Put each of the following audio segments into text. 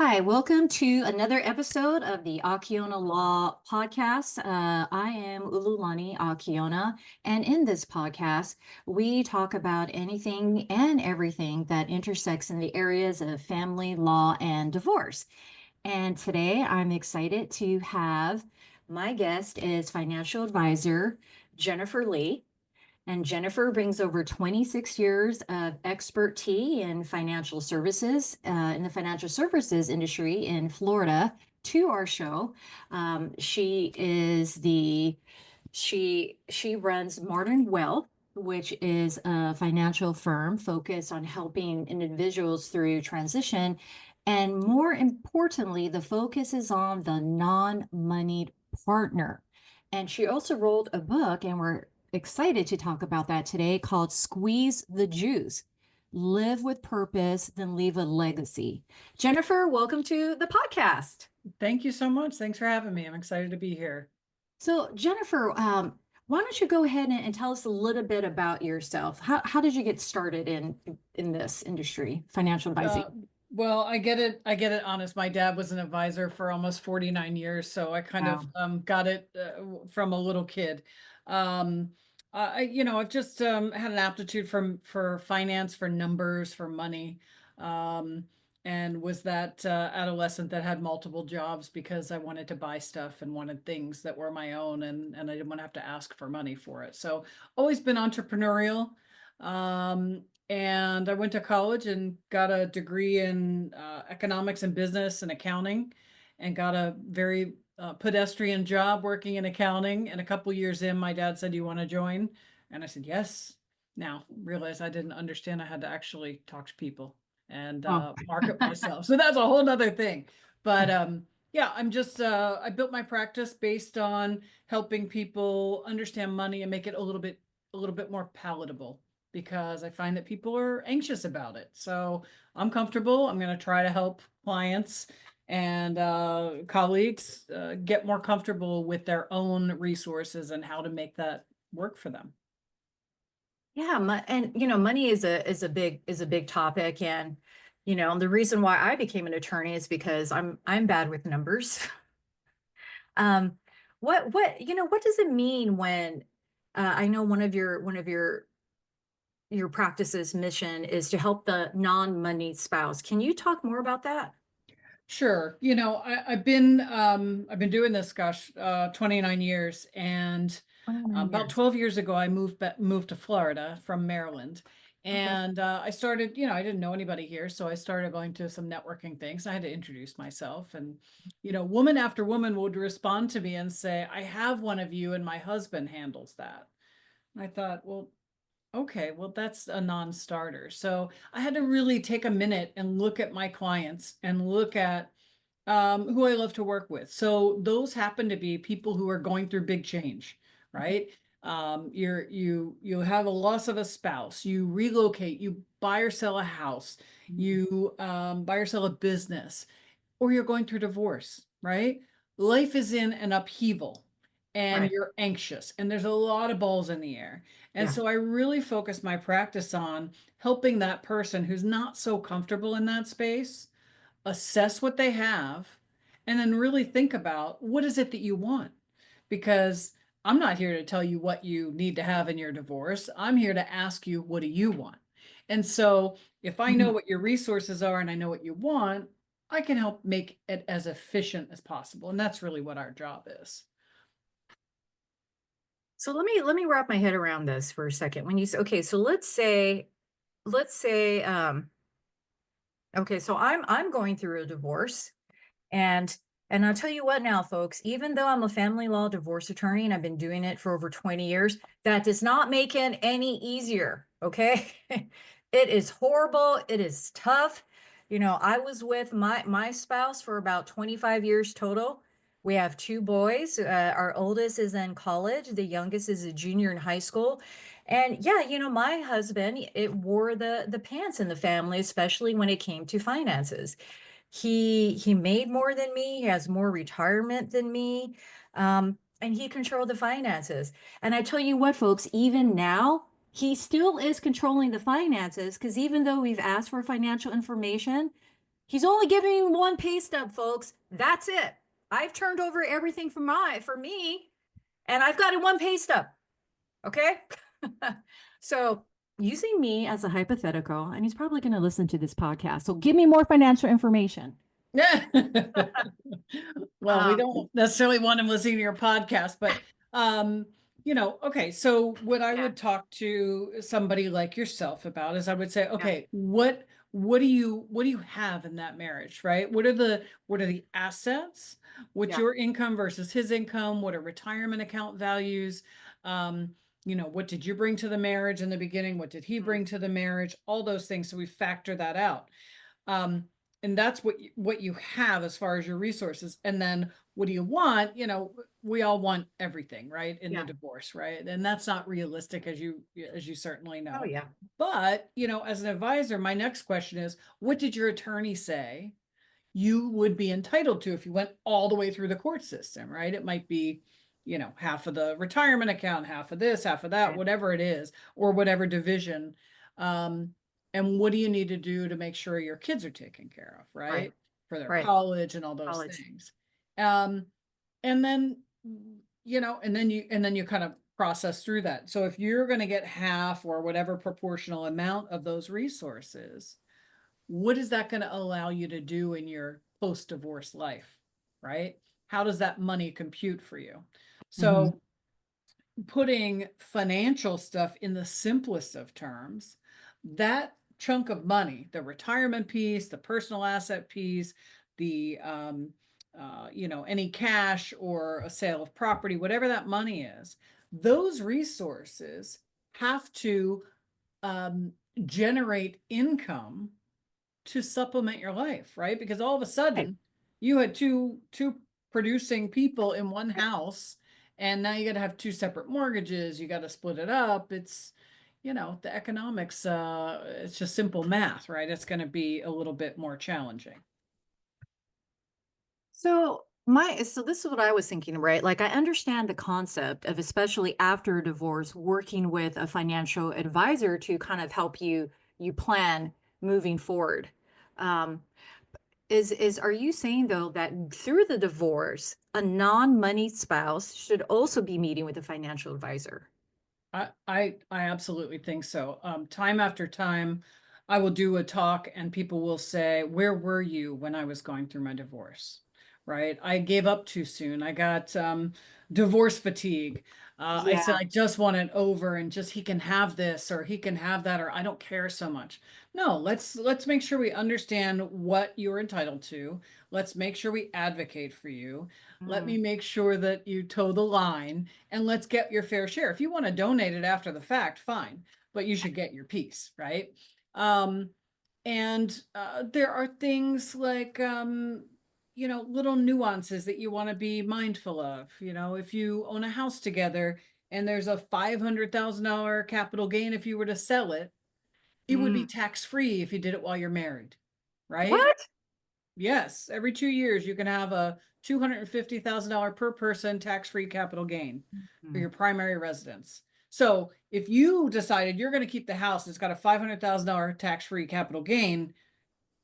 Hi, welcome to another episode of the Akiona Law Podcast. I am Ululani Akiona, and in this podcast, we talk about anything and everything that intersects in the areas of family law and divorce. And today, I'm excited to have my guest is financial advisor Jennifer Lee. And Jennifer brings over 26 years of expertise in financial services, in the financial services industry in Florida to our show. She is she runs Modern Wealth, which is a financial firm focused on helping individuals through transition. And more importantly, the focus is on the non-moneyed partner. And she also wrote a book, and we're excited to talk about that today, called Squeeze the Juice. Live with purpose, then leave a legacy. Jennifer, welcome to the podcast. Thank you so much. Thanks for having me. I'm excited to be here. So, Jennifer, why don't you go ahead and tell us a little bit about yourself? How did you get started in this industry, financial advising? Well, I get it. I get it honest. My dad was an advisor for almost 49 years, so I kind Wow. of got it from a little kid. Um, I've just had an aptitude for finance, for numbers, for money, um, and was that adolescent that had multiple jobs because I wanted to buy stuff and wanted things that were my own, and I didn't want to have to ask for money for it. So always been entrepreneurial. Um, and I went to college and got a degree in economics and business and accounting, and got a very pedestrian job working in accounting. And a couple years in, my dad said, "Do you want to join?" And I said, "Yes." Now realized I didn't understand I had to actually talk to people and Oh, market myself. So that's a whole nother thing. But yeah, I built my practice based on helping people understand money and make it a little bit more palatable, because I find that people are anxious about it. So I'm comfortable. I'm going to try to help clients and colleagues get more comfortable with their own resources and how to make that work for them. yeah, and money is a big topic, and the reason why I became an attorney is because I'm bad with numbers. Um, what does it mean when I know one of your practice's mission is to help the non-moneyed spouse. Can you talk more about that? Sure. I've been doing this, gosh, 29 years, and 29 about years. 12 years ago, I moved to Florida from Maryland. Okay. And I started, I didn't know anybody here. So I started going to some networking things. I had to introduce myself. And, woman after woman would respond to me and say, "I have one of you, and my husband handles that." And I thought, well, okay, well, that's a non-starter. So I had to really take a minute and look at my clients and look at who I love to work with. So those happen to be people who are going through big change, right? You have a loss of a spouse, you relocate, you buy or sell a house, Mhm. you buy or sell a business, or you're going through divorce, right? Life is in an upheaval and Right. you're anxious, and there's a lot of balls in the air. And Yeah. so I really focus my practice on helping that person who's not so comfortable in that space assess what they have, and then really think about what is it that you want. Because I'm not here to tell you what you need to have in your divorce. I'm here to ask you, what do you want? And so if I know Mhm. what your resources are and I know what you want, I can help make it as efficient as possible. And that's really what our job is. So let me wrap my head around this for a second. When you say, okay, so let's say okay, so I'm going through a divorce, and I'll tell you what now, folks, even though I'm a family law divorce attorney and I've been doing it for over 20 years, that does not make it any easier, okay? It is horrible, it is tough. I was with my spouse for about 25 years total. We have two boys. Our oldest is in college, the youngest is a junior in high school. And yeah, my husband, it wore the pants in the family, especially when it came to finances. He made more than me. He has more retirement than me. And he controlled the finances. And I tell you what, folks, even now, he still is controlling the finances because even though we've asked for financial information, He's only giving me one pay stub, folks. That's it. I've turned over everything for me, and I've got a one pay stub. Okay. So using me as a hypothetical, and he's probably going to listen to this podcast. So give me more financial information. Well, we don't necessarily want him listening to your podcast, but okay, so what I Yeah. would talk to somebody like yourself about is I would say, Yeah. okay, what do you have in that marriage, right? What are the assets? What's Yeah. your income versus his income? What are retirement account values? What did you bring to the marriage in the beginning? What did he bring to the marriage? All those things. So we factor that out. Um, and that's what you have as far as your resources. And then what do you want? We all want everything, right? In the Yeah. divorce, right? And that's not realistic, as you certainly Oh, know. yeah. But, as an advisor, my next question is, what did your attorney say you would be entitled to if you went all the way through the court system, right? It might be, half of the retirement account, half of this, half of that, Right. whatever it is, or whatever division. And what do you need to do to make sure your kids are taken care of, Right. right? For their Right. college and all those College. things. And then, and then you kind of process through that. So if you're going to get half or whatever proportional amount of those resources, what is that going to allow you to do in your post-divorce life, right? How does that money compute for you? So putting financial stuff in the simplest of terms, that chunk of money, the retirement piece, the personal asset piece, the any cash or a sale of property, whatever that money is, those resources have to generate income to supplement your life, right? Because all of a Right. sudden you had two producing people in one house, and now you got to have two separate mortgages. You got to split it up. It's the economics. It's just simple math, right? It's going to be a little bit more challenging. So this is what I was thinking, right? Like I understand the concept of, especially after a divorce, working with a financial advisor to kind of help you plan moving forward. Um, are you saying though that through the divorce, a non-money spouse should also be meeting with a financial advisor? I absolutely think so. Time after time, I will do a talk and people will say, "Where were you when I was going through my divorce?" Right? I gave up too soon. I got divorce fatigue. I Yeah. said, "I just want it over, and just he can have this or he can have that, or I don't care so much." No, let's make sure we understand what you're entitled to. Let's make sure we advocate for you. Let me Mm, make sure that you toe the line, and let's get your fair share. If you want to donate it after the fact, fine, but you should get your piece, right? Um, and there are things like, little nuances that you want to be mindful of. If you own a house together and there's a $500,000 capital gain, if you were to sell it, it would be mm. tax free if you did it while you're married, right? What? Yes, every 2 years you can have a $250,000 per person tax-free capital gain for your Mm. primary residence. So if you decided you're going to keep the house, it's got a $500,000 tax-free capital gain,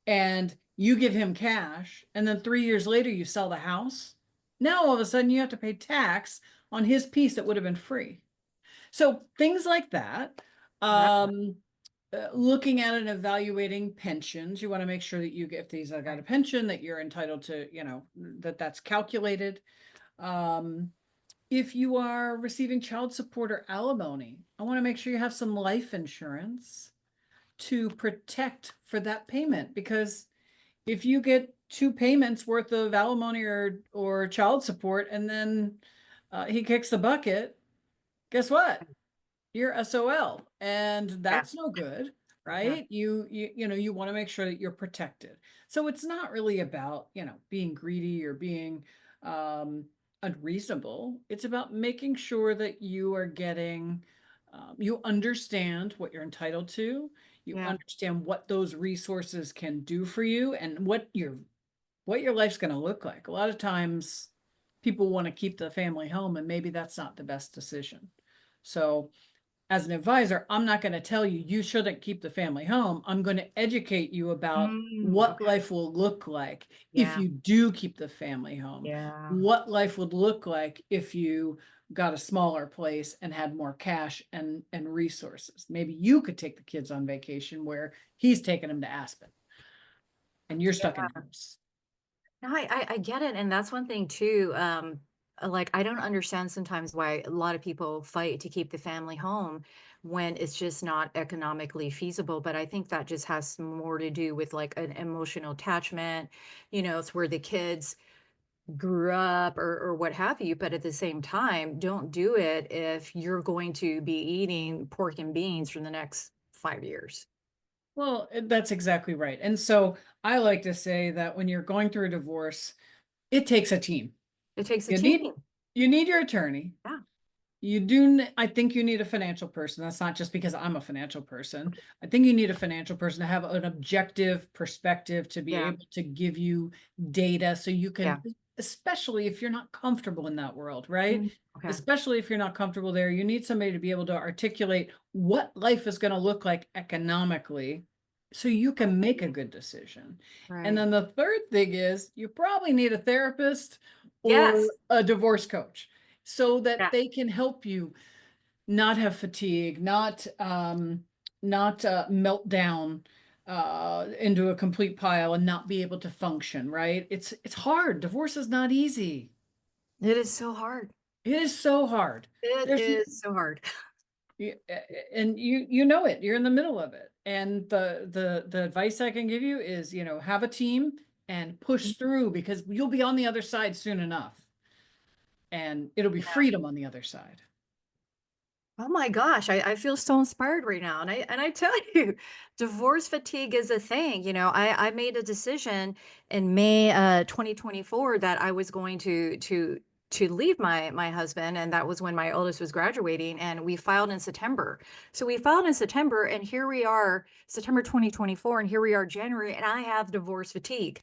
and you give him cash, and then 3 years later you sell the house, now all of a sudden you have to pay tax on his piece that would have been free. So things like that. Yeah. Looking at and evaluating pensions, you want to make sure that you get, if these, I got a pension, that you're entitled to, that's calculated. Um, if you are receiving child support or alimony, I want to make sure you have some life insurance to protect for that payment, because if you get two payments worth of alimony or child support, and then he kicks the bucket, guess what? You're SOL, and Yeah. that's no good, Yeah. right? You want to make sure that you're protected. So it's not really about, being greedy or being um unreasonable. It's about making sure that you are getting you understand what you're entitled to. You Yeah. understand what those resources can do for you, and what your life's going to look like. A lot of times people want to keep the family home, and maybe that's not the best decision. So as an advisor, I'm not going to tell you you shouldn't keep the family home. I'm going to educate you about what Okay. life will look like if Yeah. you do keep the family home, Yeah. what life would look like if you got a smaller place and had more cash and resources. Maybe you could take the kids on vacation where he's taking them to Aspen and you're stuck in house. No, I get it, and that's one thing too. Like I don't understand sometimes why a lot of people fight to keep the family home when it's just not economically feasible. But I think that just has more to do with like an emotional attachment. It's where the kids grew up or what have you. But at the same time, don't do it if you're going to be eating pork and beans for the next 5 years. Well, that's exactly right. And so I like to say that when you're going through a divorce, it takes a team. It takes a You team. need you need your attorney. Yeah. I think you need a financial person. That's not just because I'm a financial person. I think you need a financial person to have an objective perspective to be Yeah. able to give you data so you can, Yeah. especially if you're not comfortable in that world, right? Okay. Especially if you're not comfortable there, you need somebody to be able to articulate what life is going to look like economically so you can make a good decision. And Right. then the third thing is you probably need a therapist or Yes. a divorce coach so that Yeah. they can help you not have fatigue, not melt down into a complete pile and not be able to function, right? It's hard. Divorce is not easy. It is so hard. It is so hard. It There's is so hard. and you know it. You're in the middle of it. And the advice I can give you is, have a team and push through because you'll be on the other side soon enough. And it'll be Yeah. freedom on the other side. Oh my gosh, I feel so inspired right now. And I tell you, divorce fatigue is a thing. I made a decision in May 2024 that I was going to leave my husband, and that was when my oldest was graduating, and we filed in September. So we filed in September, and here we are, September 2024, and here we are January, and I have divorce fatigue.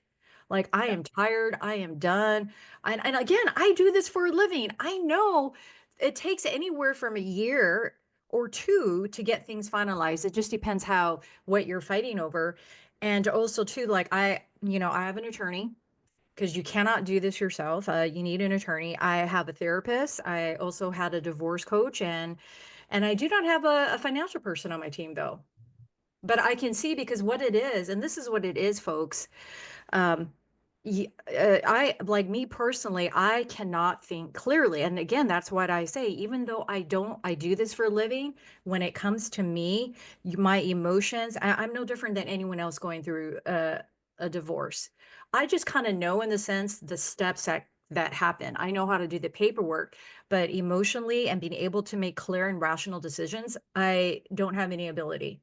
Like I Yeah. am tired, I am done. And again, I do this for a living. I know it takes anywhere from a year or two to get things finalized. It just depends how what you're fighting over. And also too, like I have an attorney because you cannot do this yourself. You need an attorney. I have a therapist. I also had a divorce coach, and I do not have a financial person on my team though. But I can see because what it is, and this is what it is, folks. Um, I like me personally, I cannot think clearly. And again, that's what I say. Even though I do this for a living, when it comes to me, my emotions, I'm no different than anyone else going through a divorce. I just kind of know in the sense the steps that happen. I know how to do the paperwork, but emotionally and being able to make clear and rational decisions, I don't have any ability.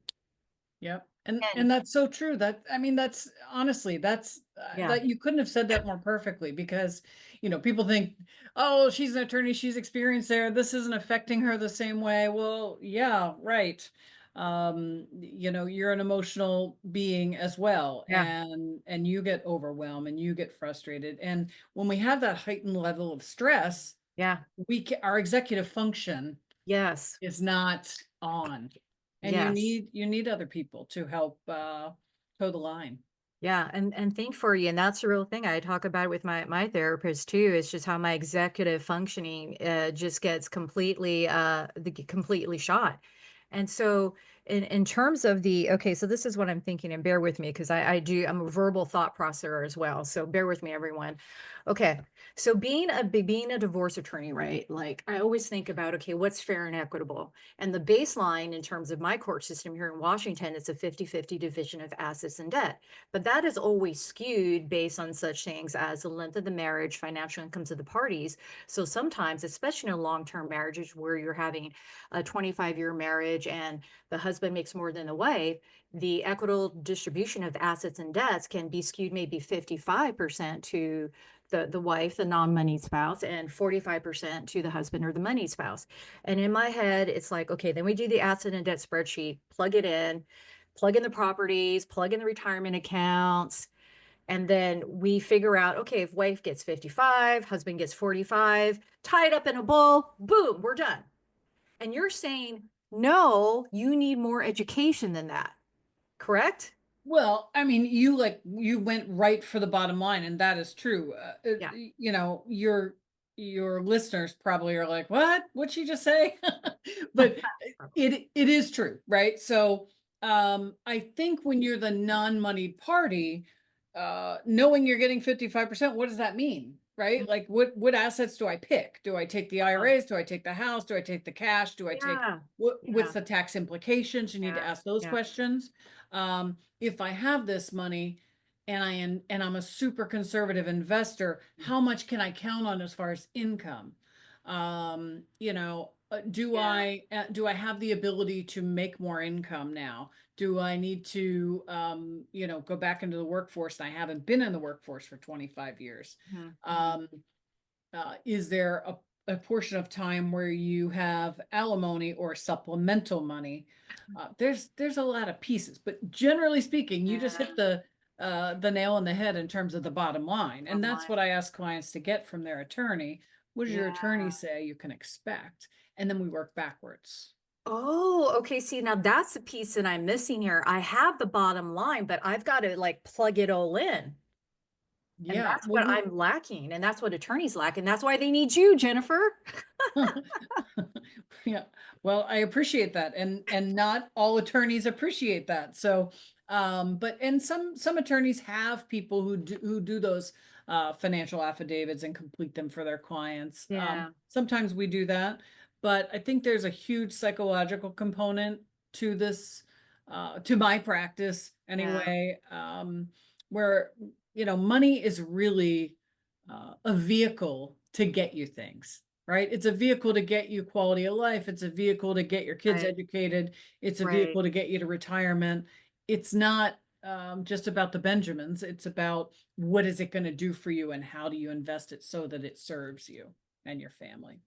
Yep. And And that's so true. That I mean, that's honestly, that's yeah, that you couldn't have said that more perfectly because, people think, oh, she's an attorney, she's experienced there. This isn't affecting her the same way. Well, yeah, right. You're an emotional being as well, yeah, and you get overwhelmed and you get frustrated. And when we have that heightened level of stress, yeah, our executive function yes, is not on. And yes. you need other people to help toe the line. Yeah, and think for you, and that's the real thing I talk about with my therapist too. It's just how my executive functioning just gets completely shot. And so in terms of the okay, so this is what I'm thinking, and bear with me because I'm a verbal thought processor as well. So bear with me, everyone. Okay, so being a divorce attorney, right? Like I always think about okay, what's fair and equitable? And the baseline in terms of my court system here in Washington, it's a 50-50 division of assets and debt. But that is always skewed based on such things as the length of the marriage, financial incomes of the parties. So sometimes, especially in long-term marriages where you're having a 25-year marriage and the husband makes more than the wife, the equitable distribution of assets and debts can be skewed maybe 55% to the wife, the non-money spouse, and 45% to the husband or the money spouse. And in my head, it's like, okay, then we do the asset and debt spreadsheet, plug in the properties, plug in the retirement accounts, and then we figure out, okay, if wife gets 55, husband gets 45, tie it up in a bowl, boom, we're done. And you're saying no, you need more education than that. Correct? Well, I mean, you went right for the bottom line, and that is true. Yeah. You know, your listeners probably are like, "What? What'd she just say?" But it is true, right? So, I think when you're the non-moneyed party, knowing you're getting 55%, what does that mean? Right? Like what assets do I pick? Do I take the Uh, IRAs? Do I take the house? Do I take the cash? Do I take yeah. what's Yeah. the tax implications? You need to Yeah. ask those Yeah. questions. If I have this money and I'm a super conservative investor, how much can I count on as far as income? You know, Yeah. do I have the ability to make more income now? Do I need to you know, go back into the workforce? I haven't been in the workforce for 25 years. Mhm, mhm. Um, is there a portion of time where you have alimony or supplemental money? There's a lot of pieces, but generally speaking, you just Yeah. hit the nail on the head in terms of the bottom line, and Bottom that's line. what I ask clients to get from their attorney. What does your Yeah. attorney say you can expect? And then we work backwards. Oh, okay. See, now that's the piece that I'm missing here. I have the bottom line, but I've got to like plug it all in. And Yeah, that's well, what I'm lacking. And that's what attorneys lack. And that's why they need you, Jennifer. yeah. Well, I appreciate that. And not all attorneys appreciate that. So but and some attorneys have people who do those financial affidavits and complete them for their clients. Yeah. Sometimes we do that, but I think there's a huge psychological component to this to my practice Yeah. anyway, where you know, money is really a vehicle to get you things, right? It's a vehicle to get you quality of life. It's a vehicle to get your kids Right. educated. It's a Right. vehicle to get you to retirement. It's not just about the Benjamins. It's about what is it going to do for you and how do you invest it so that it serves you and your family.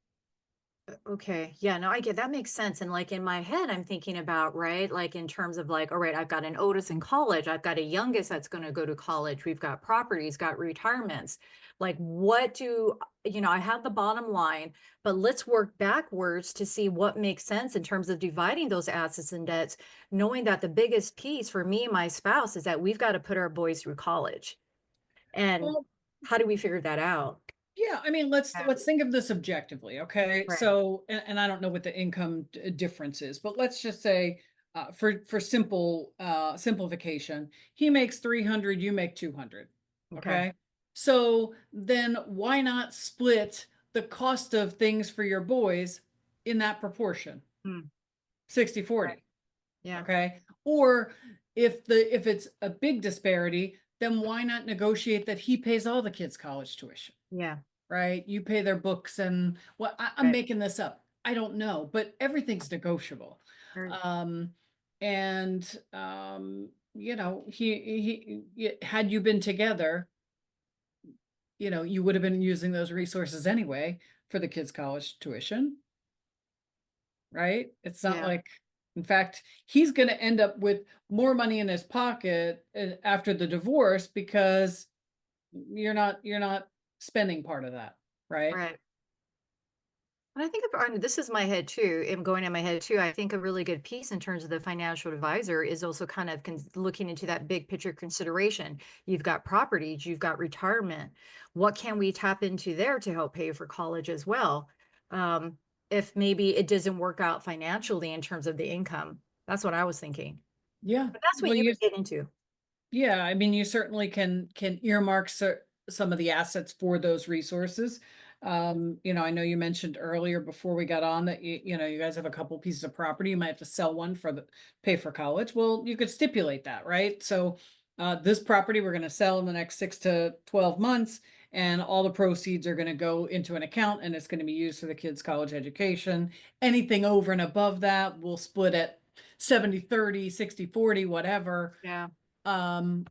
Okay. Yeah, no, I get that makes sense. And like in my head, I'm thinking about, right, like in terms of like, all right, I've got an Otis in college, I've got a youngest that's going to go to college, we've got properties, got retirements. Like, what do, I have the bottom line, but let's work backwards to see what makes sense in terms of dividing those assets and debts, knowing that the biggest piece for me and my spouse is that we've got to put our boys through college. And Well, how do we figure that out? yeah, I mean, Yeah. let's think of this objectively, okay? Right. So, and I don't know what the income difference is, but let's just say for simplification, he makes 300, you make 200, Okay. okay? So then why not split the cost of things for your boys in that proportion, Hmm. 60 Right. 40, Yeah. okay? Or if it's a big disparity, then why not negotiate that he pays all the kids' college tuition? Yeah. Right? You pay their books and what I'm Right. making this up. I don't know, but everything's negotiable. Right. Um, and you know, had you been together, you know, you would have been using those resources anyway for the kids' college tuition, right? It's not Yeah. like, in fact, he's going to end up with more money in his pocket after the divorce because you're not spending part of that, right? Right. And I think this is my head too. I'm going in my head too. I think a really good piece in terms of the financial advisor is also kind of looking into that big picture consideration. You've got properties, you've got retirement. What can we tap into there to help pay for college as well? Um, if maybe it doesn't work out financially in terms of the income. That's what I was thinking. Yeah. But that's what Well, you you would get into. Yeah, I mean, you certainly can earmark some of the assets for those resources. You know, I know you mentioned earlier before we got on that you know, you guys have a couple pieces of property. You might have to sell one for the pay for college. Well, you could stipulate that, right? So, this property we're going to sell in the next 6 to 12 months, and all the proceeds are going to go into an account, and it's going to be used for the kids' college education. Anything over and above that, we'll split at 70-30, 60-40, whatever, Yeah.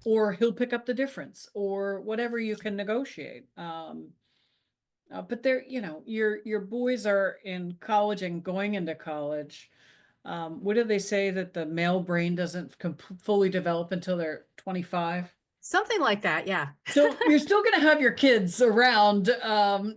or he'll pick up the difference or whatever you can negotiate. But they're, you know, your boys are in college and going into college. What do they say that the male brain doesn't fully develop until they're 25? Something like that. Yeah. So you're still going to have your kids around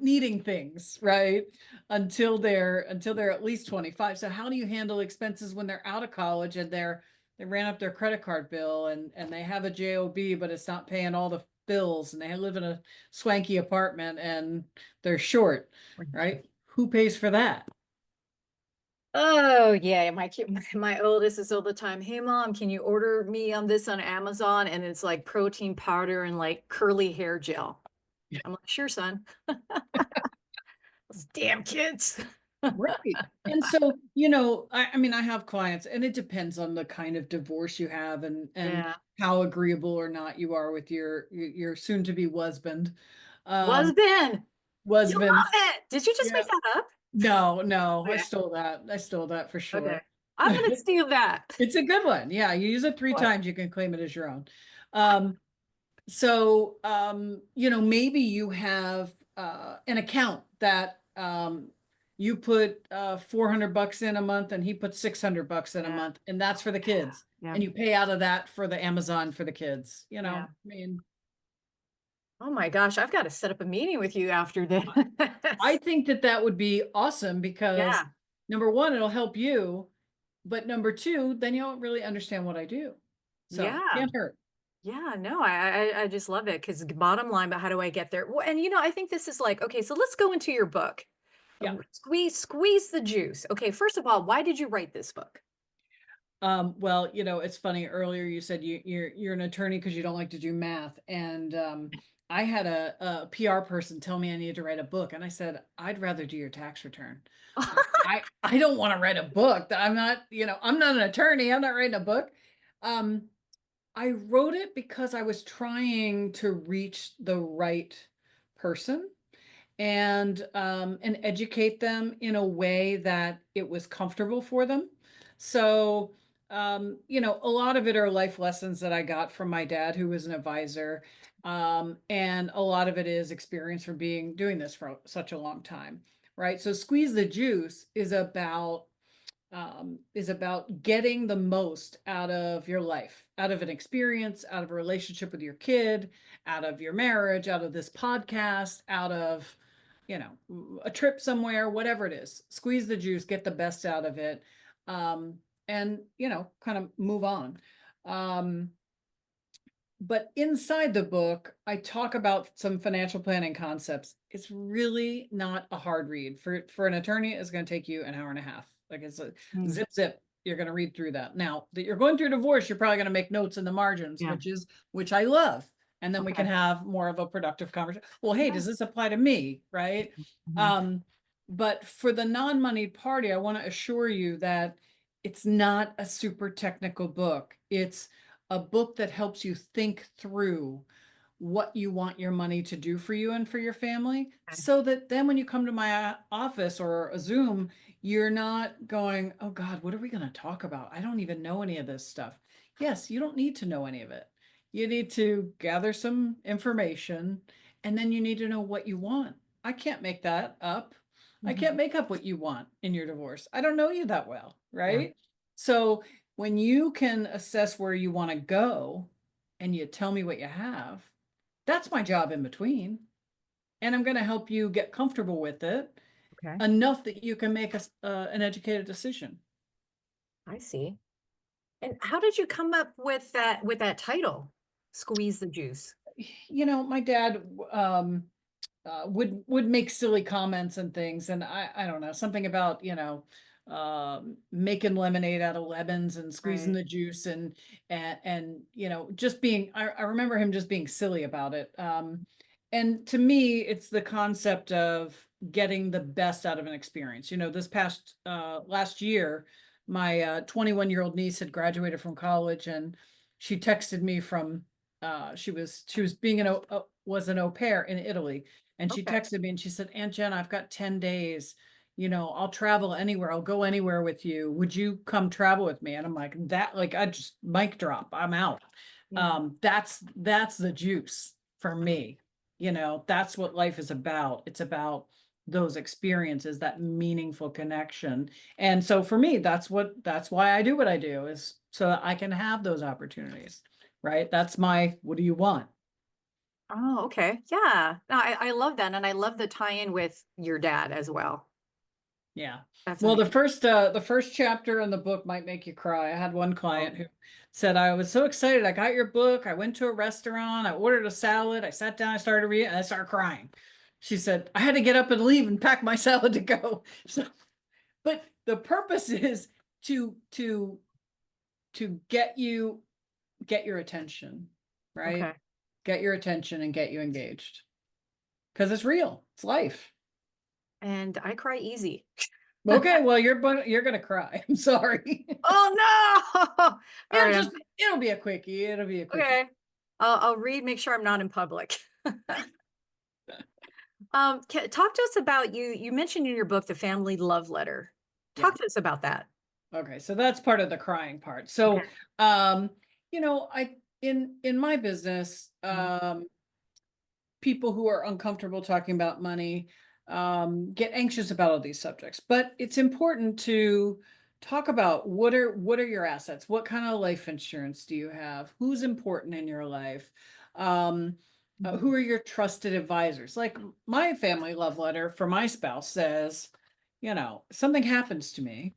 needing things, right? Until they're at least 25. So how do you handle expenses when they're out of college and they ran up their credit card bill and they have a job, but it's not paying all the bills, and they live in a swanky apartment and they're short, right? Who pays for that? Oh yeah, my kid, my oldest is all the time. Hey mom, can you order me on this on Amazon? And it's like protein powder and like curly hair gel. I'm like, sure, son. Those damn kids. Right. And so, I mean, I have clients, and it depends on the kind of divorce you have and Yeah. how agreeable or not you are with your soon to be husband. Was Um, Ben. You husband. love it. Did you just make Yeah. that up? No, no, I Okay. stole that. I stole that for Okay. sure. I'm gonna steal that. It's a good one. Yeah, you use it three What? times, you can claim it as your own. Um, So, maybe you have an account that you put $400 in a month and he puts $600 in a Yeah. month, and that's for the kids. Yeah. And you pay out of that for the Amazon for the kids. Yeah. I mean, Oh my gosh, I've got to set up a meeting with you after this. I think that that would be awesome because Yeah. number one, it'll help you, but number two, then you don't really understand what I do. So Yeah. can't hurt. Yeah, no, I just love it because bottom line, but how do I get there? Well, and I think this is like, okay, so let's go into your book. Yeah. Squeeze the juice. Okay, first of all, why did you write this book? Well, it's funny. Earlier you said you're an attorney because you don't like to do math, and I had a PR person tell me I needed to write a book, and I said I'd rather do your tax return. I don't want to write a book. I'm not an attorney. I'm not writing a book. Um, I wrote it because I was trying to reach the right person and educate them in a way that it was comfortable for them. So, a lot of it are life lessons that I got from my dad, who was an advisor. And a lot of it is experience from doing this for such a long time, right? So Squeeze the Juice is about getting the most out of your life, out of an experience, out of a relationship with your kid, out of your marriage, out of this podcast, out of, a trip somewhere, whatever it is. Squeeze the juice, get the best out of it, um, and, kind of move on. Um, but inside the book, I talk about some financial planning concepts. It's really not a hard read. For an attorney, it's going to take you an hour and a half. Like, it's a Mm, zip zip. You're going to read through that. Now that you're going through divorce, you're probably going to make notes in the margins, yeah. which I love. And then we can Okay. have more of a productive conversation. Well, hey, Yeah. does this apply to me? Right. Mhm. Um, but for the non-moneyed party, I want to assure you that it's not a super technical book. It's a book that helps you think through what you want your money to do for you and for your family, Okay. so that then when you come to my office or a Zoom, you're not going, oh God, what are we going to talk about? I don't even know any of this stuff. Yes, you don't need to know any of it. You need to gather some information, and then you need to know what you want. I can't make that up. I can't Mhm. make up what you want in your divorce. I don't know you that well, Yeah. right? So when you can assess where you want to go and you tell me what you have, that's my job in between. And I'm going to help you get comfortable with it Okay. enough that you can make an educated decision. I see. And how did you come up with that title? Squeeze the juice. My dad would make silly comments and things, and I don't know, something about making lemonade out of lemons and squeezing Right. the juice and just being, I remember him just being silly about it. And to me, it's the concept of getting the best out of an experience. This past last year, my 21-year-old niece had graduated from college, and she texted me from she was being was an au pair in Italy, and she Okay. texted me and she said, Aunt Jen, I've got 10 days. I'll travel anywhere. I'll go anywhere with you. Would you come travel with me? And I'm like, that, like, I just mic drop. I'm out. Yeah. That's the juice for me. That's what life is about. It's about those experiences, that meaningful connection. And so for me, that's why I do what I do, is so that I can have those opportunities. right? That's my, what do you want? Oh, okay. Yeah. No, I love that. And I love the tie-in with your dad as well. Yeah. That's Well, amazing. the first chapter in the book might make you cry. I had one Oh, client who said, I was so excited. I got your book. I went to a restaurant. I ordered a salad. I sat down. I started reading and I started crying. She said, I had to get up and leave and pack my salad to go. So, but the purpose is to get your attention, right? okay. Get your attention and get you engaged because it's real. It's life. And I cry easy. Okay, well, you're gonna cry. I'm sorry. Oh no. All right. It'll be a quickie. It'll be a quickie. Okay. I'll read, make sure I'm not in public. Talk to us about you mentioned in your book the family love letter. Yeah. Talk to us about that. Okay, so that's part of the crying part. Okay. So, I in my business, Mhm. people who are uncomfortable talking about money get anxious about all these subjects. But it's important to talk about what are your assets? What kind of life insurance do you have? Who's important in your life? Um, who Mhm. are your trusted advisors? Like my family love letter for my spouse says, something happens to me,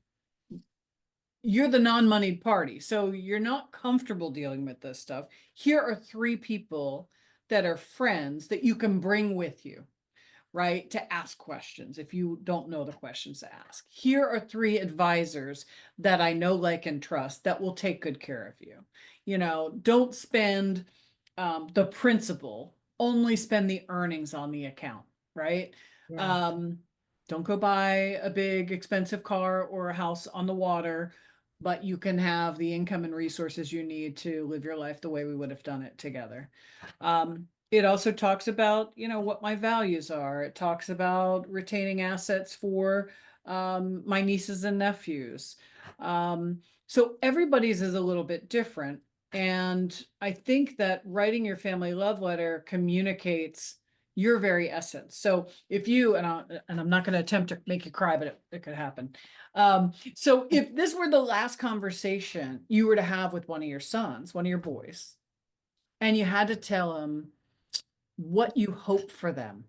you're the non-moneyed party, so you're not comfortable dealing with this stuff. Here are three people that are friends that you can bring with you, right? To ask questions if you don't know the questions to ask. Here are three advisors that I know, like, and trust that will take good care of you. Don't spend the principal, only spend the earnings on the account, right? Yeah. Um, don't go buy a big expensive car or a house on the water, but you can have the income and resources you need to live your life the way we would have done it together. It also talks about, what my values are. It talks about retaining assets for my nieces and nephews. So everybody's is a little bit different. And I think that writing your family love letter communicates your very essence. So if you, and I'm not going to attempt to make you cry, but it could happen. So if this were the last conversation you were to have with one of your sons, one of your boys, and you had to tell him what you hope for them,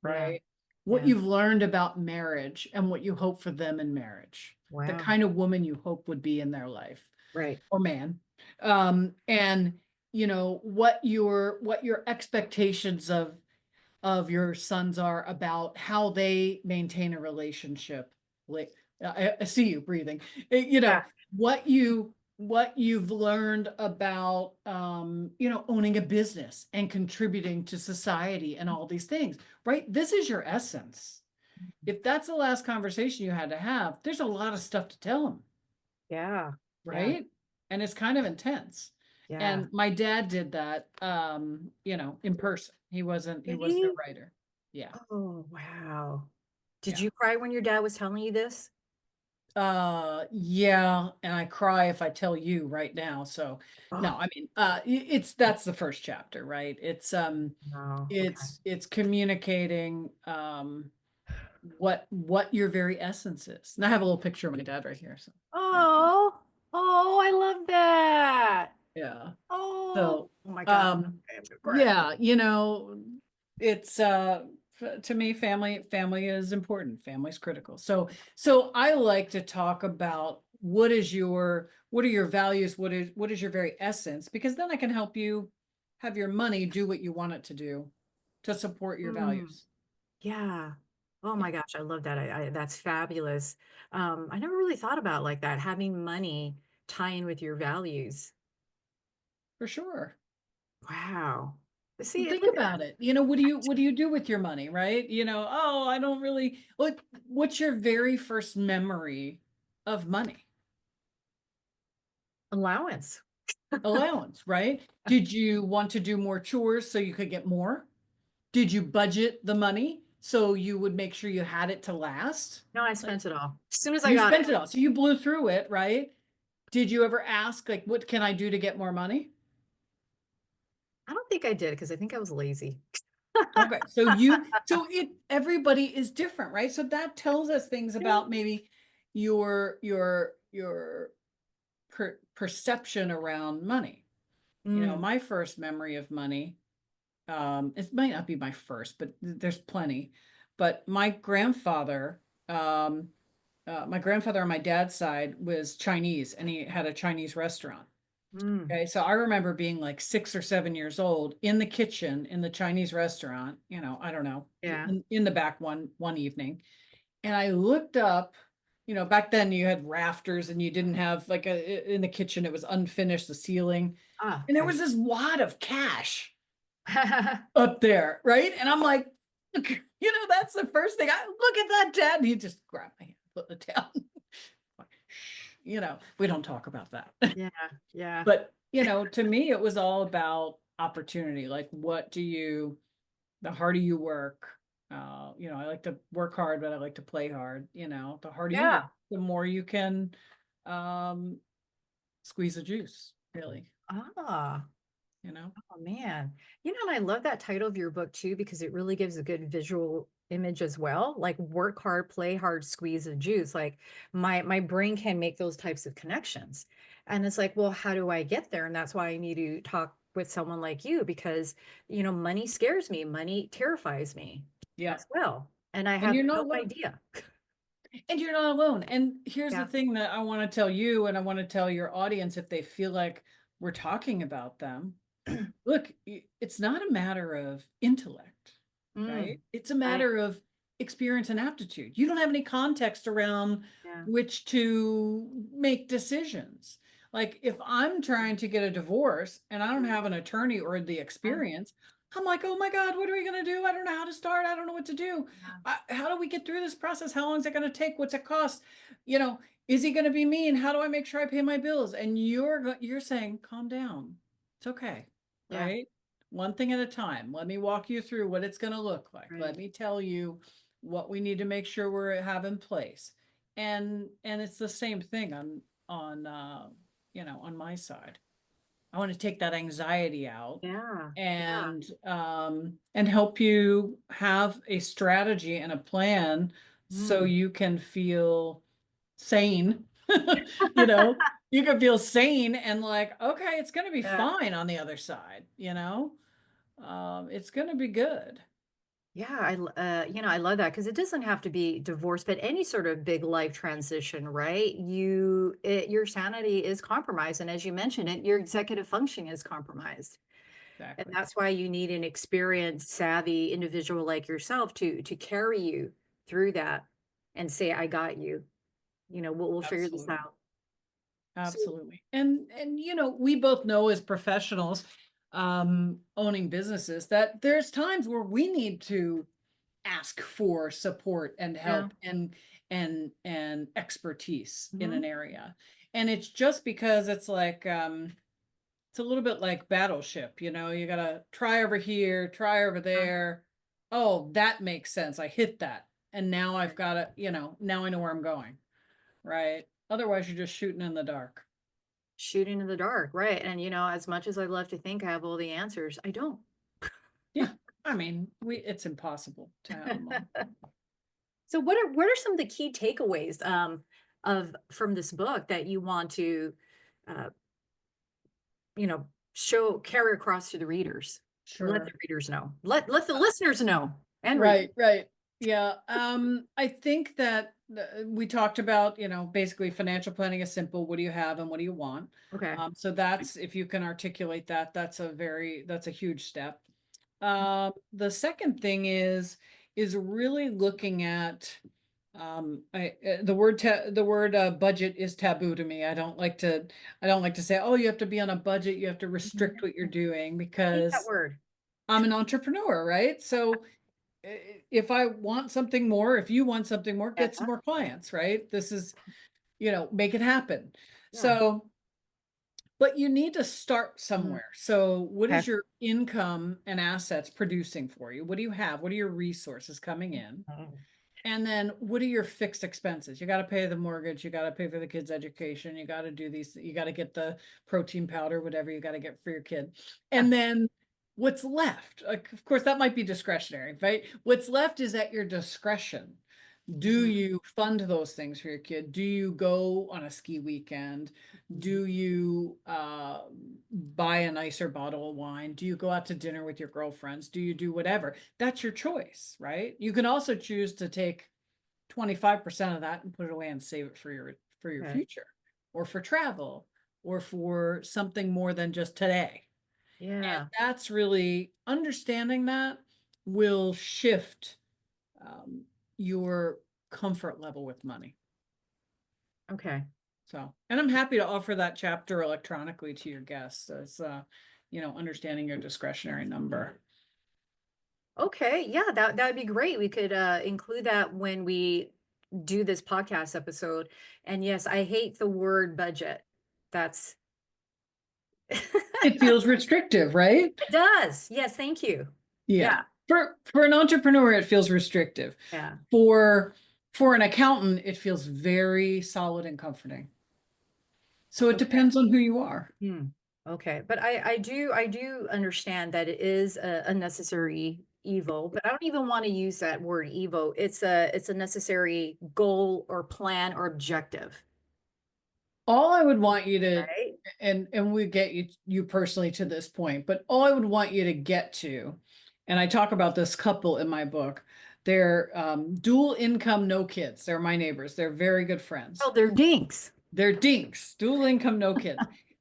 Yeah. right? What Yeah. you've learned about marriage and what you hope for them in marriage, the Wow. kind of woman you hope would be in their life Right. or man. And what your expectations of your sons are about how they maintain a relationship. Like I see you breathing. Yeah. What you've learned about owning a business and contributing to society and all these things, right? This is your essence. If that's the last conversation you had to have, there's a lot of stuff to tell them, Yeah. Yeah. right? And it's kind of intense. Yeah. And my dad did that, in person. He Did wasn't a he? writer. Yeah. Oh, wow. Did Yeah. you cry when your dad was telling you this? Yeah, and I cry if I tell you right now. So no, Oh, I mean, that's the first chapter, right? no. Okay. It's communicating, what your very essence is. And I have a little picture of my dad right here. So yeah. Oh, oh, I love that. Yeah. Oh, So, oh my God. um, Okay, I'm gonna cry. yeah, it's to me, family is important. Family's critical. So I like to talk about what are your values, what is your very essence, because then I can help you have your money do what you want it to do to support your Mm, values. yeah. Oh Yeah, my gosh, I love that. That's fabulous. I never really thought about like that, having money tie in with your values. for sure. Wow. And See, think look at about it. What do you do with your money, right? Oh, I don't really what's your very first memory of money? allowance. Allowance, right? Did you want to do more chores so you could get more? Did you budget the money so you would make sure you had it to last? No, I Like spent it all. As soon as I you got it. spent it all. So you blew through it, right? Did you ever ask, like, what can I do to get more money? I don't think I did because I think I was lazy. Okay. Everybody is different, right? So that tells us things Yeah. about maybe your perception around money. Mm, My first memory of money, it might not be my first, but there's plenty. But my grandfather on my dad's side was Chinese, and he had a Chinese restaurant. mm, Okay, so I remember being like 6 or 7 years old in the kitchen in the Chinese restaurant, I don't know, yeah. in the back one evening. And I looked up, back then you had rafters and you didn't have like in the kitchen, it was unfinished, the ceiling. Ah, And there okay. was this wad of cash up there, right? And I'm like, look, that's the first thing look at that, Dad. And he just grabbed my hand, put it down. Like, we don't talk about that. Yeah, yeah. But, to me, it was all about opportunity. Like, the harder you work, I like to work hard, but I like to play hard. The harder you Yeah. work, the more you can um, squeeze the juice, really, Ah, you know? oh man. And I love that title of your book too, because it really gives a good visual image as well. Like work hard, play hard, squeeze the juice. Like my brain can make those types of connections. And it's like, well, how do I get there? And that's why I need to talk with someone like you because, money scares me. Money terrifies me Yeah. as well. And I And have you're not no alone. idea. And you're not alone. And here's the Yeah. thing that I want to tell you, and I want to tell your audience if they feel like we're talking about them. Look, it's not a matter of intellect, Mm, right? It's a right. matter of experience and aptitude. You don't have any context around Yeah. which to make decisions. Like if I'm trying to get a divorce and I don't have an attorney or the Yeah. experience, I'm like, oh my God, what are we going to do? I don't know how to start. I don't know what to do. Yeah. How do we get through this process? How long is it going to take? What's it cost? You know, is he going to be mean? How do I make sure I pay my bills? And you're saying, calm down. It's okay, Yeah. right? One thing at a time. Let me walk you through what it's going to look like. Let Right. me tell you what we need to make sure we have in place. And it's the same thing on my side. I want to take that anxiety out Yeah. Yeah. and help you have a strategy and a plan so Mm. you can feel sane. you know, you can feel sane and like, okay, it's going to be Yeah. fine on the other side. It's going to be good. Yeah, I love that because it doesn't have to be divorce, but any sort of big life transition, right? Your sanity is compromised, and as you mentioned it, your executive function is compromised, and Exactly. that's why you need an experienced, savvy individual like yourself to carry you through that and say, "I got you." We'll figure this Absolutely. out. So, Absolutely. And we both know as professionals owning businesses that there's times where we need to ask for support and yeah. help and expertise in Hmm. an area. And it's just because it's a little bit like battleship, you gotta try over here, try over there. Oh, that makes sense. I hit that. And now I've got to, now I know where I'm going. Right. Otherwise, you're just shooting in the dark. Shooting in the dark, right? And as much as I'd love to think I have all the answers, I don't. Yeah. I mean, it's impossible to have them all. So what are some of the key takeaways of from this book that you want to uh, show carry across to the readers? Let the Sure. readers know. Let the listeners know and read. Right, right. Yeah. I think that we talked about, basically financial planning is simple. What do you have and what do you want? Okay. So that's if you can articulate that, that's a huge step. The second thing is really looking at the word budget is taboo to me. I don't like to say, oh, you have to be on a budget, you have to restrict what you're Mhm. doing I hate that because word. I'm an entrepreneur, right? So if I want something more, if you want something more, get some Yeah. more clients, right? This is, make it happen. Yeah. So, but you need to start Mhm. somewhere. So, what Okay. is your income and assets producing for you? What do you have? What are your resources coming in? Mhm. And then what are your fixed expenses? You got to pay the mortgage, you got to pay for the kids' education, you got to do these, you got to get the protein powder, whatever you got to get for your kid. Yeah. And then what's left? Like, of course, that might be discretionary, right? What's left is at your discretion Do Mhm. you fund those things for your kid? Do you go on a ski weekend? Mhm. Do you buy a nicer bottle of wine? Do you go out to dinner with your girlfriends? Do you do whatever? That's your choice, right? You can also choose to take 25% of that and put it away and save it for your Okay. future, or for travel, or for something more than just today. And Yeah. that's really understanding that will shift um, your comfort level with money. Okay. So, and I'm happy to offer that chapter electronically to your guests as, understanding your discretionary number. Okay. Yeah, that would be great. We could include that when we do this podcast episode. And yes, I hate the word budget. That's It feels restrictive, right? It does. Yes, thank you. Yeah. Yeah. For an entrepreneur, it feels restrictive. Yeah. For for an accountant, it feels very solid and comforting. So it Okay. depends on who you are. Hmm. Okay. But I do understand that it is a necessary evil, but I don't even want to use that word evil. It's a necessary goal or plan or objective, All I would want you to, right? and we get you personally to this point, but all I would want you to get to, and I talk about this couple in my book. They're dual income, no kids. They're my neighbors. They're very good friends. Oh, they're dinks. They're dinks, dual income, no kids.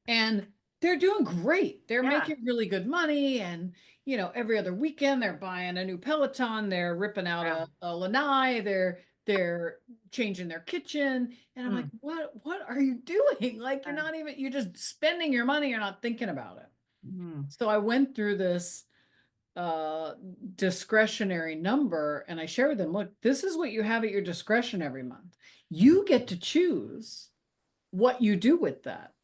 And they're doing great. They're Yeah. making really good money. And, every other weekend they're buying a new Peloton, they're ripping out Wow. a Lanai, they're changing their kitchen. And I'm like, Hmm. what are you doing? Like Yeah. you're just spending your money, you're not thinking about it. Hmm. So I went through this uh discretionary number and I shared with them, look, this is what you have at your discretion every month. You get to choose what you do with that,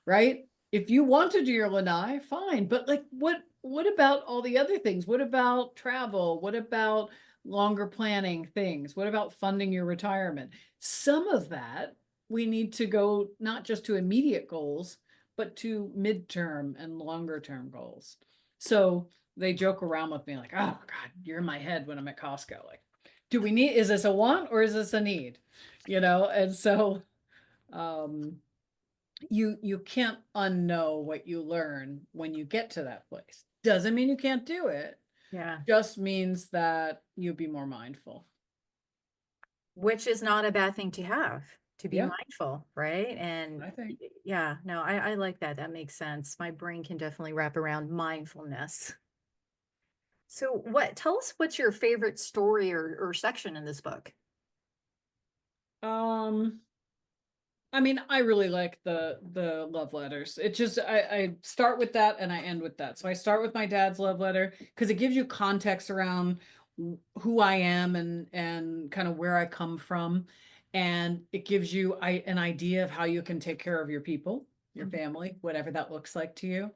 right? If you want to do your lanai, fine. But like what about all the other things? What about travel? What about longer planning things? What about funding your retirement? Some of that we need to go not just to immediate goals, but to midterm and longer term goals. So they joke around with me like, oh God, you're in my head when I'm at Costco. Like, is this a want or is this a need? And so um you can't unknow what you learn when you get to that place. Doesn't mean you can't do it, Yeah. just means that you'll be more mindful. Which is not a bad thing to be Yeah, mindful, right? I think. Yeah, no, I like that. That makes sense. My brain can definitely wrap around mindfulness. So tell us what's your favorite story or section in this book? um I mean, I really like the love letters. It just I start with that and I end with that. So I start with my dad's love letter because it gives you context around who I am and kind of where I come from, and it gives you an idea of how you can take care of your people, your Mhm. family, whatever that looks like to you.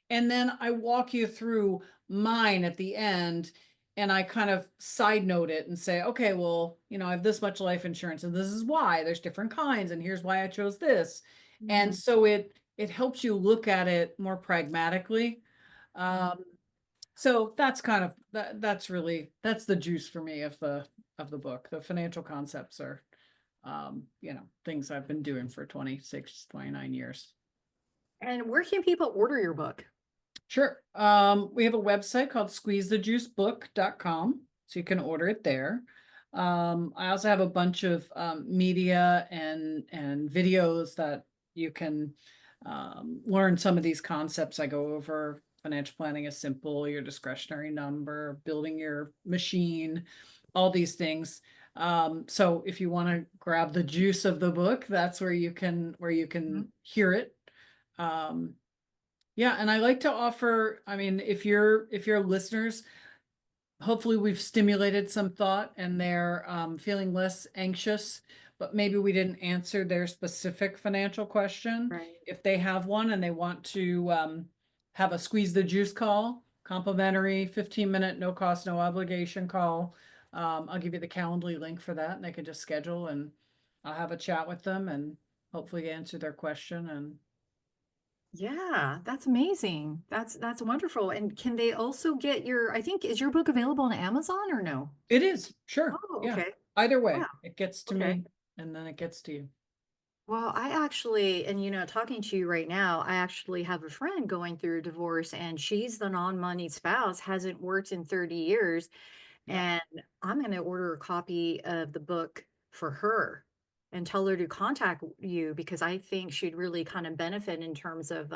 And then I walk you through mine at the end, and I kind of side note it and say, okay, well, I have this much life insurance and this is why there's different kinds and here's why I chose this. And Mhm. so it helps you look at it more pragmatically. Um, so that's kind of that's the juice for me of the book. The financial concepts are things I've been doing for 26, 29 years. And where can people order your book? Sure. We have a website called squeezethejuicebook.com, so you can order it there. I also have a bunch of media and videos that you can learn some of these concepts. I go over financial planning is simple, your discretionary number, building your machine, all these things. So if you want to grab the juice of the book, that's where you can Mhm. hear it. Um, yeah, and I like to offer, I mean, if you're listeners, hopefully we've stimulated some thought and they're feeling less anxious, but maybe we didn't answer their specific financial question. Right. If they have one and they want to have a squeeze the juice call, complimentary 15-minute, no cost, no obligation call, I'll give you the Calendly link for that and they can just schedule and I'll have a chat with them and hopefully answer their question. And Yeah, that's amazing. That's wonderful. And can they also get I think, is your book available on Amazon or no? it is, sure. Oh, Yeah. okay. Either Wow. way, it gets to Okay. me and then it gets to you. Well, I actually, and talking to you right now, I actually have a friend going through a divorce and she's the non-money spouse, hasn't worked in 30 years. Yeah. And I'm going to order a copy of the book for her and tell her to contact you because I think she'd really kind of benefit in terms of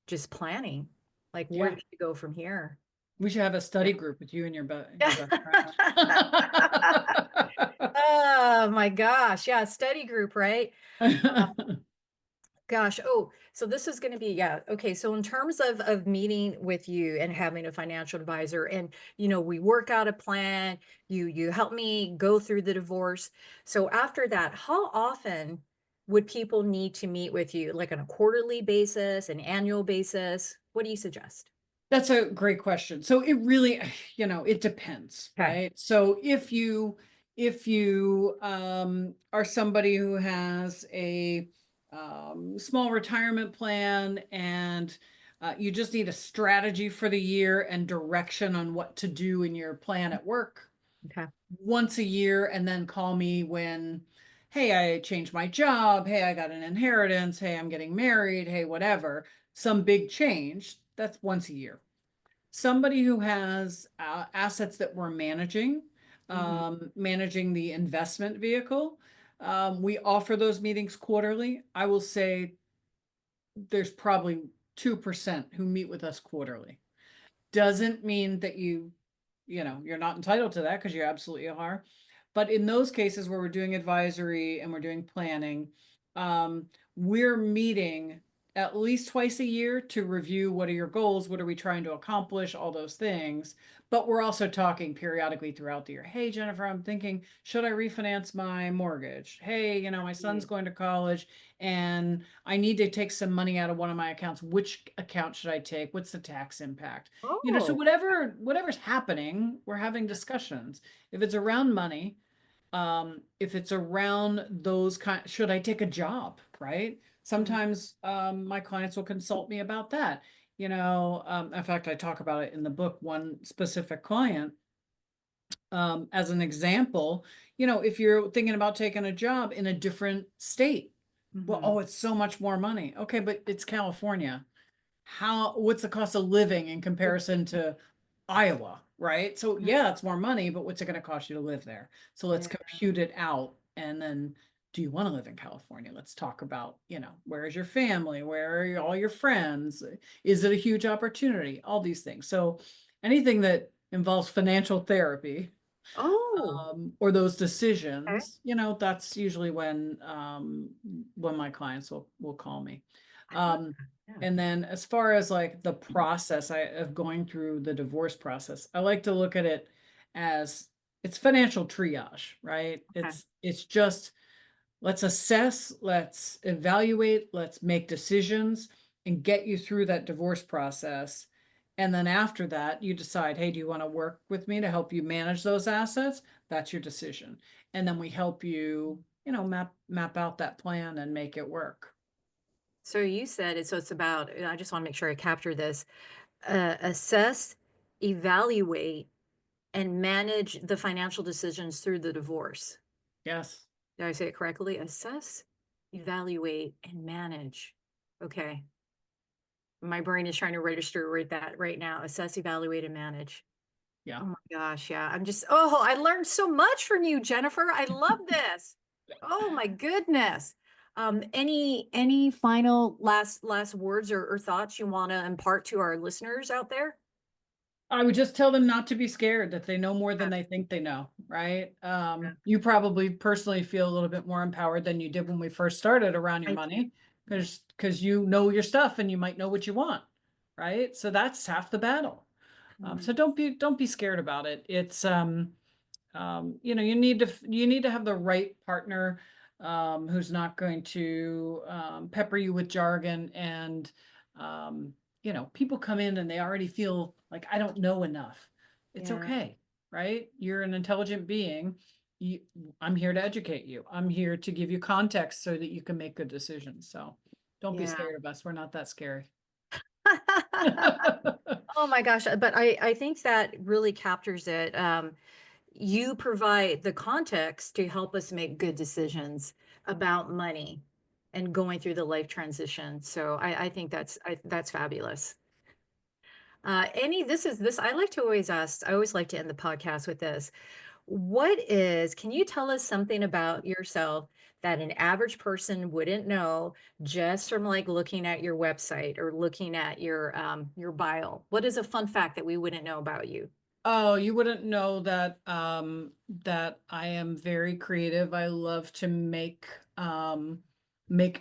just planning. Like, where Yeah. does she go from here? We should have a Yeah. study group with you and your best friend. Oh my gosh. Yeah. Study group, right? Gosh, oh, so this is going to be, yeah. Okay, so in terms of meeting with you and having a financial advisor and we work out a plan, you help me go through the divorce. So after that, how often would people need to meet with you? Like on a quarterly basis, an annual basis? What do you suggest? That's a great question. So it really, it depends, Okay. right? So if you are somebody who has a small retirement plan and you just need a strategy for the year and direction on what to do in your plan at work Okay. once a year, and then call me when, hey, I changed my job, hey, I got an inheritance, hey, I'm getting married, hey, whatever, some big change, that's once a year. Somebody who has assets that we're managing, Hmm. managing the investment vehicle. We offer those meetings quarterly. I will say there's probably 2% who meet with us quarterly. Doesn't mean that you're not entitled to that because you absolutely are. But in those cases where we're doing advisory and we're doing planning, um, we're meeting at least twice a year to review what are your goals, what are we trying to accomplish, all those things. But we're also talking periodically throughout the year. Hey, Jennifer, I'm thinking, should I refinance my mortgage? Hey, my son's going to college and I need to take some money out of one of my accounts. Which account should I take? What's the tax impact? So Oh, whatever's happening, we're having discussions. If it's around money, if it's around those should I take a job, right? mm, Sometimes my clients will consult me about that. In fact, I talk about it in the book, one specific client, as an example, if you're thinking about taking a job in a different state, well, mhm. oh, it's so much more money. Okay, but it's California. What's the cost of living in comparison to Iowa, right? So yeah, it's more money, but what's it going to cost you to live there? So let's Yeah. compute it out. And then, do you want to live in California? Let's talk about, where is your family? Where are all your friends? Is it a huge opportunity? All these things. So anything that involves financial therapy, Oh, or those okay. decisions, that's usually when my clients will call me. I love Um, that. Yeah. and then as far as like the process of going through the divorce process, I like to look at it as it's financial triage, right? Okay. It's just let's assess, let's evaluate, let's make decisions and get you through that divorce process. And then after that, you decide, hey, do you want to work with me to help you manage those assets? That's your decision. And then we help you, map out that plan and make it work. So you said it, so it's about, I just want to make sure I capture this. Assess, evaluate, and manage the financial decisions through the divorce. Yes. Did I say it correctly? Assess, evaluate, and manage. Okay. My brain is trying to register that right now. Assess, evaluate, and manage. Yeah. Oh my gosh, yeah. I learned so much from you, Jennifer. I love this. Oh my goodness. Any final last words or thoughts you want to impart to our listeners out there? I would just tell them not to be scared, that they know more Yeah, than they think they know, right? yeah. You probably personally feel a little bit more empowered than you did when we first started around your I do. money, Yeah. because you know your stuff and you might know what you want, right? So that's half the battle. So Mhm. don't be scared about it. It's you need to have the right partner, who's not going to pepper you with jargon and people come in and they already feel like I don't know enough. It's Yeah. okay, right? You're an intelligent being. You, I'm here to educate you. I'm here to give you context so that you can make good decisions. So don't be Yeah. scared of us. We're not that scary. Oh my gosh, but I think that really captures it. you provide the context to help us make good decisions about money and going through the life transition. So I think that's fabulous. I like to always ask, I always like to end the podcast with this. Can you tell us something about yourself that an average person wouldn't know just from like looking at your website or looking at your bio? What is a fun fact that we wouldn't know about you? Oh, you wouldn't know that that I am very creative. I love to make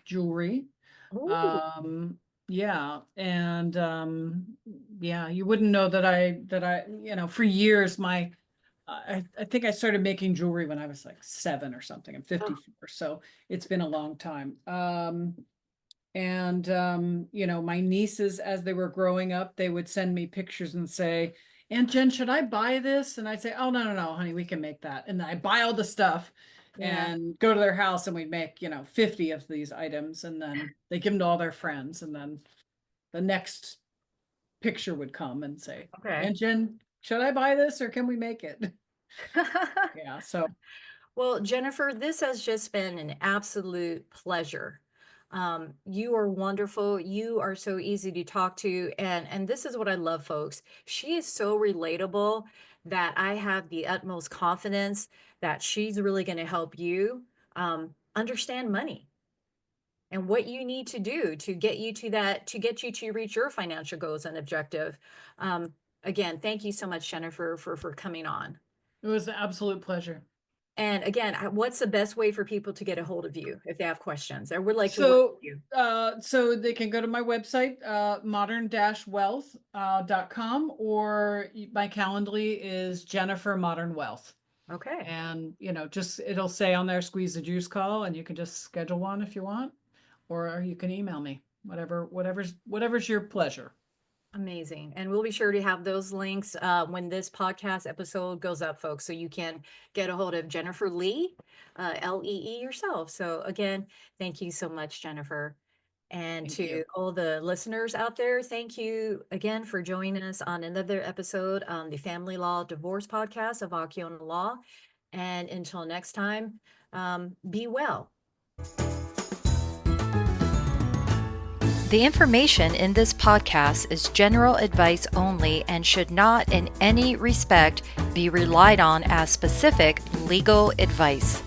jewelry. Oh, Um yeah, and yeah, you wouldn't know that I, for years I think I started making jewelry when I was like 7 or something. I'm oh, 54, so it's been a long time. And my nieces, as they were growing up, they would send me pictures and say, Aunt Jen, should I buy this? And I'd say, oh, no, no, no, honey, we can make that. And I buy all the stuff yeah. and go to their house, and we'd make 50 of these items, and then they give them to all their friends. And then the next picture would come and say, Okay. Aunt Jen, should I buy this or can we make it? Yeah. So Well, Jennifer, this has just been an absolute pleasure. You are wonderful. You are so easy to talk to, and this is what I love, folks. She is so relatable that I have the utmost confidence that she's really going to help you understand money and what you need to do to get you to that, to get you to reach your financial goals and objective. Again, thank you so much, Jennifer, for coming on. it was an absolute pleasure. And again, what's the best way for people to get a hold of you if they have questions or would like to work with So, you? so they can go to my website, modern-wealth.com, or my Calendly is Jennifer Modern Wealth. Okay. And, just, it'll say on there, squeeze the juice call, and you can just schedule one if you want, or you can email me, whatever's your pleasure. Amazing. And we'll be sure to have those links when this podcast episode goes up, folks, so you can get a hold of Jennifer Lee, Lee yourself. So again, thank you so much, Jennifer. And Thank to you. all the listeners out there, thank you again for joining us on another episode on the Family Law Divorce Podcast of Akiona Law. And until next time, be well. The information in this podcast is general advice only and should not in any respect be relied on as specific legal advice.